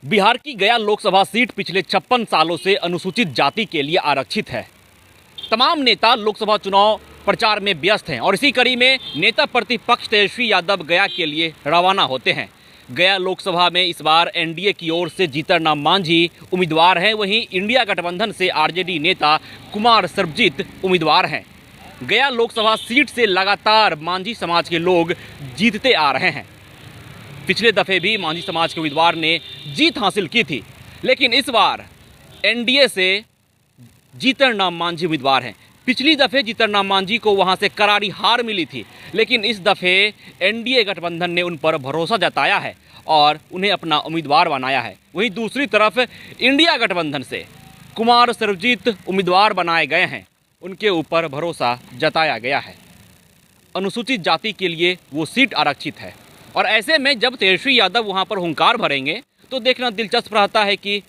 बिहार की गया लोकसभा सीट पिछले 56 सालों से अनुसूचित जाति के लिए आरक्षित है। तमाम नेता लोकसभा चुनाव प्रचार में व्यस्त हैं और इसी कड़ी में नेता प्रतिपक्ष तेजस्वी यादव गया के लिए रवाना होते हैं। गया लोकसभा में इस बार एनडीए की ओर से जीतनराम मांझी उम्मीदवार हैं, वहीं इंडिया गठबंधन से आरजेडी नेता कुमार सर्वजीत उम्मीदवार हैं। गया लोकसभा सीट से लगातार मांझी समाज के लोग जीतते आ रहे हैं। पिछले दफे भी मांझी समाज के उम्मीदवार ने जीत हासिल की थी, लेकिन इस बार एनडीए से जीतनराम मांझी उम्मीदवार हैं। पिछली दफे जीतनराम मांझी को वहां से करारी हार मिली थी, लेकिन इस दफे एनडीए गठबंधन ने उन पर भरोसा जताया है और उन्हें अपना उम्मीदवार बनाया है। वहीं दूसरी तरफ इंडिया गठबंधन से कुमार सर्वजीत उम्मीदवार बनाए गए हैं, उनके ऊपर भरोसा जताया गया है। अनुसूचित जाति के लिए वो सीट आरक्षित है और ऐसे में जब तेजस्वी यादव वहां पर हुंकार भरेंगे तो देखना दिलचस्प रहता है कि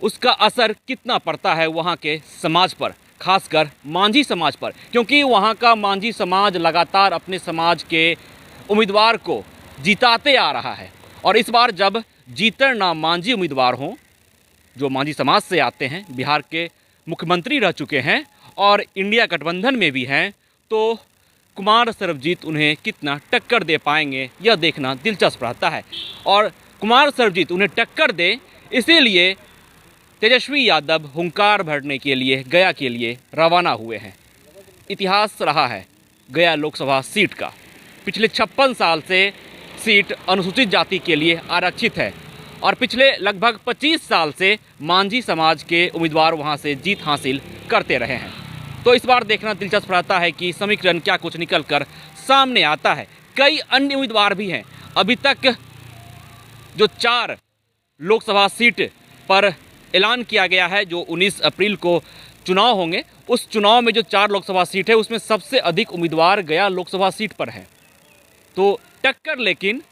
उसका असर कितना पड़ता है वहां के समाज पर, खासकर मांझी समाज पर, क्योंकि वहां का मांझी समाज लगातार अपने समाज के उम्मीदवार को जिताते आ रहा है। और इस बार जब जीतनराम मांझी उम्मीदवार हों, जो मांझी समाज से आते हैं, बिहार के मुख्यमंत्री रह चुके हैं और इंडिया गठबंधन में भी हैं, तो कुमार सर्वजीत उन्हें कितना टक्कर दे पाएंगे यह देखना दिलचस्प रहता है। और कुमार सर्वजीत उन्हें टक्कर दे, इसीलिए तेजस्वी यादव हुंकार भरने के लिए गया के लिए रवाना हुए हैं। इतिहास रहा है गया लोकसभा सीट का, पिछले 56 साल से सीट अनुसूचित जाति के लिए आरक्षित है और पिछले लगभग 25 साल से मांझी समाज के उम्मीदवार वहां से जीत हासिल करते रहे हैं। तो इस बार देखना दिलचस्प रहता है कि समीकरण क्या कुछ निकल कर सामने आता है। कई अन्य उम्मीदवार भी हैं। अभी तक जो 4 लोकसभा सीट पर ऐलान किया गया है, जो 19 अप्रैल को चुनाव होंगे, उस चुनाव में जो 4 लोकसभा सीट है उसमें सबसे अधिक उम्मीदवार गया लोकसभा सीट पर है। तो टक्कर लेकिन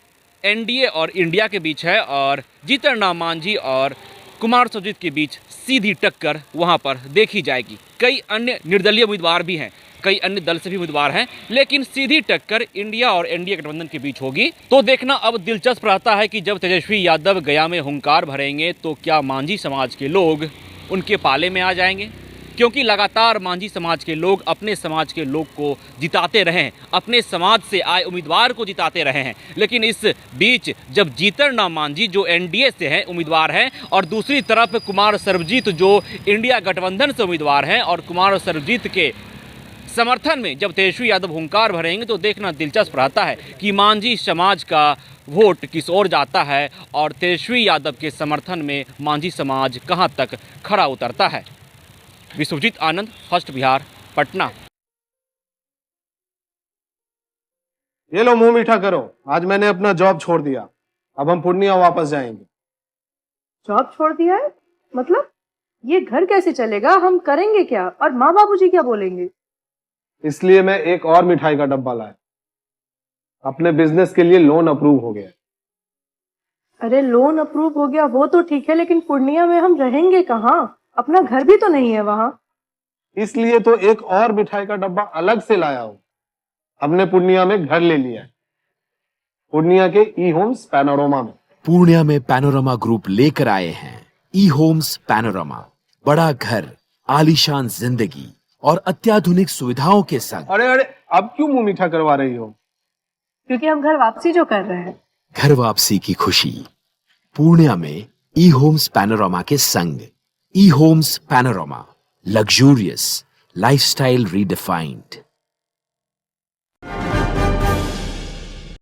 एनडीए और इंडिया के बीच है और जीतनराम मांझी और कुमार सर्वजीत के बीच सीधी टक्कर वहां पर देखी जाएगी। कई अन्य निर्दलीय उम्मीदवार भी हैं, कई अन्य दल से भी उम्मीदवार हैं, लेकिन सीधी टक्कर इंडिया और एनडीए गठबंधन के बीच होगी। तो देखना अब दिलचस्प रहता है कि जब तेजस्वी यादव गया में हुंकार भरेंगे तो क्या मांझी समाज के लोग उनके पाले में आ जाएंगे, क्योंकि लगातार मांझी समाज के लोग अपने समाज के लोग को जिताते रहे हैं, अपने समाज से आए उम्मीदवार को जिताते रहे हैं। लेकिन इस बीच जब जीतनराम मांझी जो एनडीए से हैं उम्मीदवार हैं और दूसरी तरफ कुमार सर्वजीत जो इंडिया गठबंधन से उम्मीदवार हैं, और कुमार सर्वजीत के समर्थन में जब तेजस्वी यादव हुंकार भरेंगे तो देखना दिलचस्प रहता है कि मांझी समाज का वोट किस ओर जाता है और तेजस्वी यादव के समर्थन में मांझी समाज कहां तक खड़ा उतरता है। विश्वजीत आनंद, फर्स्ट बिहार, पटना। ये लो मुंह मीठा करो, आज मैंने अपना जॉब छोड़ दिया, अब हम पूर्णिया वापस जाएंगे। जॉब छोड़ दिया है? मतलब ये घर कैसे चलेगा? हम करेंगे क्या? और माँ बाबूजी क्या बोलेंगे? इसलिए मैं एक और मिठाई का डब्बा लाया। अपने बिजनेस के लिए लोन अप्रूव हो गया। अरे लोन अप्रूव हो गया वो तो ठीक है, लेकिन पूर्णिया में हम रहेंगे कहाँ? अपना घर भी तो नहीं है वहाँ। इसलिए तो एक और मिठाई का डब्बा अलग से लाया हूं। हमने पूर्णिया में घर ले लिया है, पूर्णिया के ई होम्स पैनोरमा में। पूर्णिया में पैनोरमा ग्रुप लेकर आए हैं ई होम्स पैनोरमा। बड़ा घर, आलीशान जिंदगी और अत्याधुनिक सुविधाओं के संग। अरे अरे, अब क्यों मुंह मीठा करवा रही हो? क्योंकि हम घर वापसी जो कर रहे हैं। घर वापसी की खुशी पूर्णिया में ई होम्स पैनोरमा के संग। E Homes Panorama, luxurious lifestyle redefined.